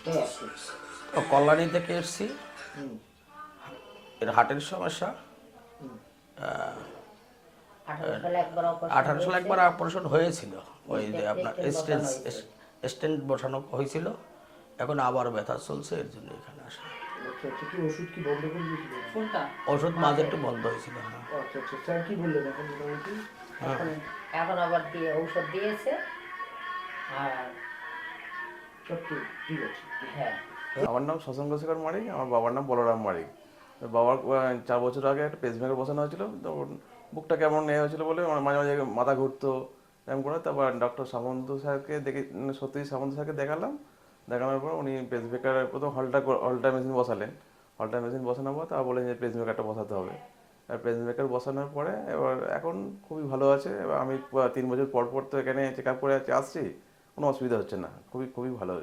কে আপনি? তো কল্যাণী থেকে এসেছি। হুম এর হার্টের সমস্যা। হুম। 18 সালে একবার অপারেশন 18 সালে হয়েছে। একবার অপারেশন হয়েছিল, ওই যে আপনার স্টেন্ট বসানো হয়েছে। স্টেন্ট বসানো হয়েছিল। এখন আবার ব্যথা চলছে, এর জন্য এখানে আসা। আচ্ছা আচ্ছা, কি ওষুধ কি বন্ধ করে দিয়েছিলেন? কোনটা? ওষুধ মাঝে একটু বন্ধ হয়েছিল। হ্যাঁ আচ্ছা আচ্ছা, স্যার কি বললেন এখন মোটামুটি? হ্যাঁ। এখন এখন আবার দিয়ে ঔষধ দিয়েছে। আর সব তো ঠিক আছে। হ্যাঁ, আমার নাম শশাঙ্ক শেখর মারিক, আমার বাবার নাম বলরাম মারিক। তো বাবার 4 বছর আগে একটা পেসমেকার বসানো হয়েছিল, তো বুকটা কেমন এ হয়েছিল বলে আমার মাঝে মাঝে মাথা ঘুরতো এরকম করে। তারপর ডক্টর সামন্ত স্যারকে দেখে, সত্যি সামন্ত স্যারকে দেখালাম। দেখানোর পর উনি পেসমেকার প্রথম হলটা মেশিন বসালেন। হলটা মেশিন বসানোর পর তারপর বলেন যে পেসমেকারটা বসাতে হবে। আর পেসমেকার বসানোর পরে এবার এখন খুবই ভালো আছে। এবার আমি 3 বছর পর পর তো এখানে চেক আপ করে আসছি, কোনো অসুবিধা হচ্ছে না, খুবই খুবই ভালো।